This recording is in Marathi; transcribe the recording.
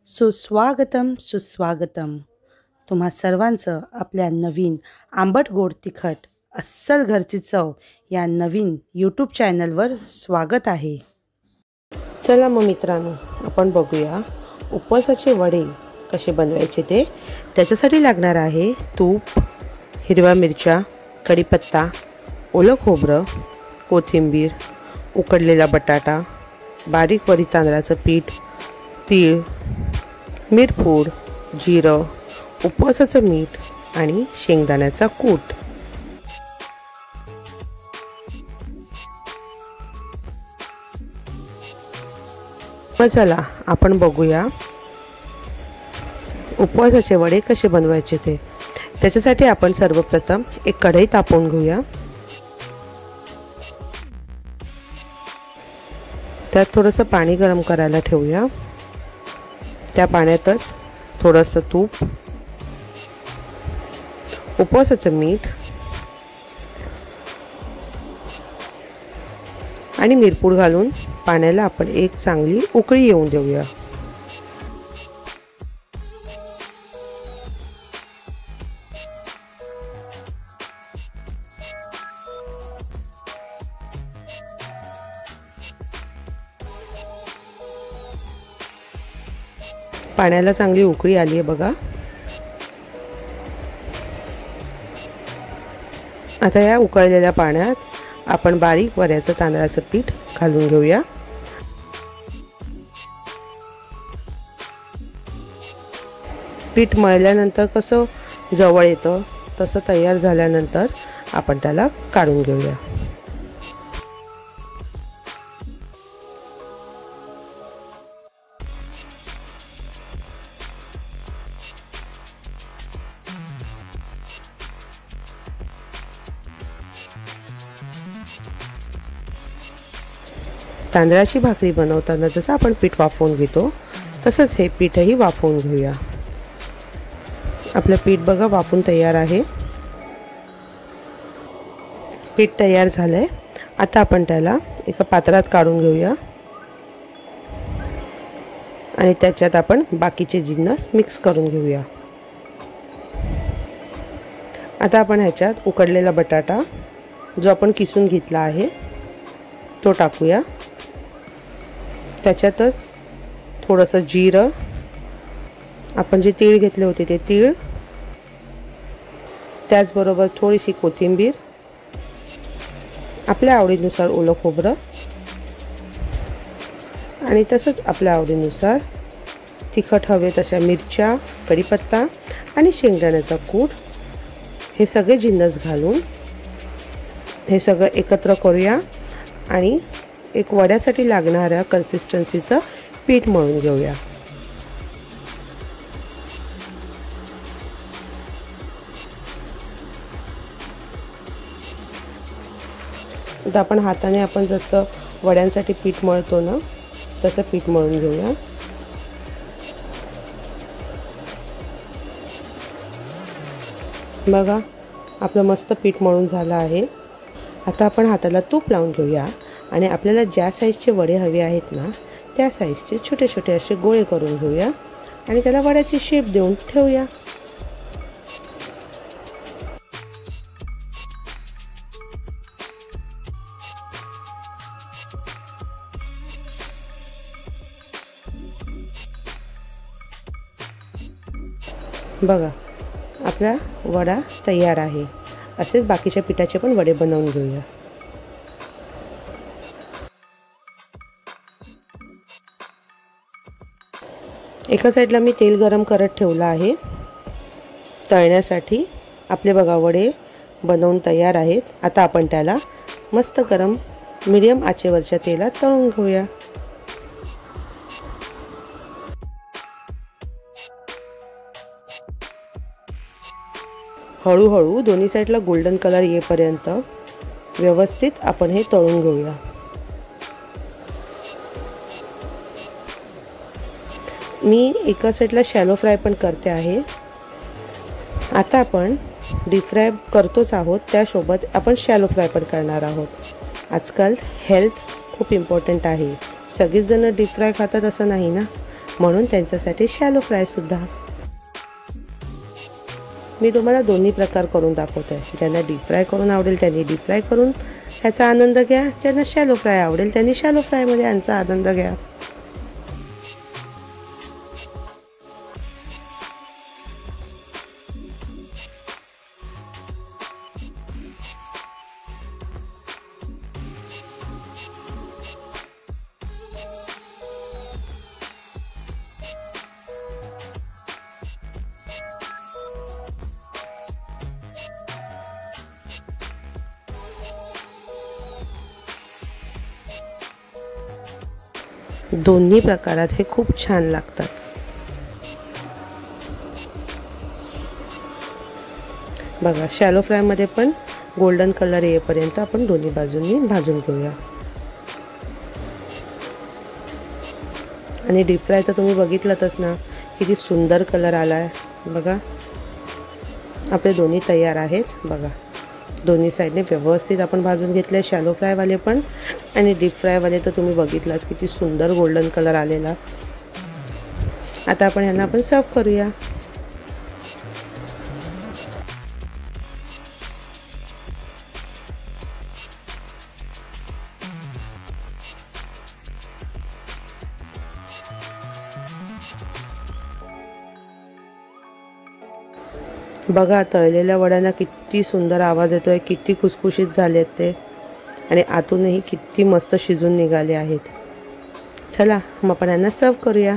सुस्वागतम सुस्वागतम. तुम्हा सर्वांचं आपल्या नवीन आंबट गोड तिखट अस्सल घरची चव या नवीन यूट्यूब चॅनलवर स्वागत आहे. चला मग मित्रांनो, आपण बघूया उपवासाचे वडे कसे बनवायचे ते. त्याच्यासाठी लागणार आहे तूप, हिरव्या मिरच्या, कढीपत्ता, ओलं खोबरं, कोथिंबीर, उकडलेला बटाटा, बारीक वरी तांदळाचं पीठ, तीळ, मिरपूड, जिरं, उपवासाचं मीठ आणि शेंगदाण्याचा कूट. मग चला आपण बघूया उपवासाचे वडे कसे बनवायचे ते. त्याच्यासाठी आपण सर्वप्रथम एक कढई तापवून घेऊया. त्यात थोडंसं पाणी गरम करायला ठेवूया. त्या पाण्यातच थोडंसं तूप, उपवासाचं मीठ आणि मिरपूड घालून पाण्याला आपण एक चांगली उकळी येऊन देऊया. पाण्याला चांगली उकळी आली आहे बघा. आता या उकळलेल्या पाण्यात आपण बारीक वऱ्याचं तांदळाचं पीठ घालून घेऊया. पीठ मळल्यानंतर कसं जवळ येतं तसं तयार झाल्यानंतर आपण त्याला काढून घेऊया. तांदळाची भाकरी बनवताना जसं आपण पीठ वाफवून घेतो तसंच हे पीठही वाफवून घेऊया. आपलं पीठ बघा वाफून तयार आहे. पीठ तयार झालंय. आता आपण त्याला एका पात्रात काढून घेऊया आणि त्याच्यात आपण बाकीचे जिन्नस मिक्स करून घेऊया. आता आपण ह्याच्यात उकडलेला बटाटा जो आपण किसून घेतला आहे तो टाकूया. त्याच्यातच थोडंसं जिरं, आपण जे तीळ घेतले होते ते तीळ, त्याचबरोबर थोडीशी कोथिंबीर, आपल्या आवडीनुसार ओलं खोबरं आणि तसंच आपल्या आवडीनुसार तिखट हवे तशा मिरच्या, कढीपत्ता आणि शेंगदाण्याचा कूट, हे सगळे जिन्नस घालून हे सगळं एकत्र करूया आणि एक वड्यासाठी लागणाऱ्या कन्सिस्टन्सीचं पीठ मळून घेऊया. आता आपण हाताने आपण जसं वड्यांसाठी पीठ मळतो ना तसं पीठ मळून घेऊया. बघा आपलं मस्त पीठ मळून झालं आहे. आता आपण हाताला तूप लावून घेऊया आणि आपल्याला ज्या साईजचे वडे हवे आहेत ना त्या साईजचे छोटे छोटे असे गोळे करून घेऊया आणि त्याला वड्याची शेप देऊन ठेवूया. बघा आपला वडा तयार आहे. असेच बाकीच्या पिठाचे पण वडे बनवून घेऊया. एका साईडला मी तेल गरम करत ठेवलं आहे तळण्यासाठी. आपले बघा वडे बनवून तयार आहेत. आता आपण त्याला मस्त गरम मीडियम आचेवरच्या तेलात तळून घेऊया. हळूहळू दोन्ही साईडला गोल्डन कलर येईपर्यंत व्यवस्थित आपण हे तळून घेऊया. मी एका साईडला शॅलो फ्राय पण करते आहे. आता आपण डीप फ्राय करतोच आहोत, त्यासोबत आपण शॅलो फ्राय पण करणार आहोत. आजकाल हेल्थ खूप इम्पॉर्टंट आहे. सगळेच जण डीप फ्राय खातात असं नाही ना. म्हणून त्यांच्यासाठी शॅलो फ्रायसुद्धा. मी तुम्हाला दोन्ही प्रकार करून दाखवत आहे. ज्यांना डीप फ्राय करून आवडेल त्यांनी डीप फ्राय करून ह्याचा आनंद घ्या, ज्यांना शॅलो फ्राय आवडेल त्यांनी शॅलो फ्रायमध्ये यांचा आनंद घ्या. दोन्ही प्रकारात हे खूप छान लागतात. बघा, शॅलो फ्रायमध्ये पण गोल्डन कलर येईपर्यंत आपण दोन्ही बाजूंनी भाजून घेऊया. आणि डीप फ्राय तर तुम्ही बघितलंतच ना, किती सुंदर कलर आला आहे. बघा, आपले दोन्ही तयार आहेत. बघा, दोन्ही साईडने व्यवस्थित आपण भाजून घेतले, शॅलो फ्रायवाले पण आणि डीप फ्रायवाले तर तुम्ही बघितलाच किती सुंदर गोल्डन कलर आलेला. आता आपण ह्यांना सर्व करूया. बघा, तळलेल्या वड्यांना किती सुंदर आवाज येतोय, किती खुसखुशीत झालेत ते आणि आतूनही किती मस्त शिजून निघाले आहेत. चला मग आपण यांना सर्व करूया.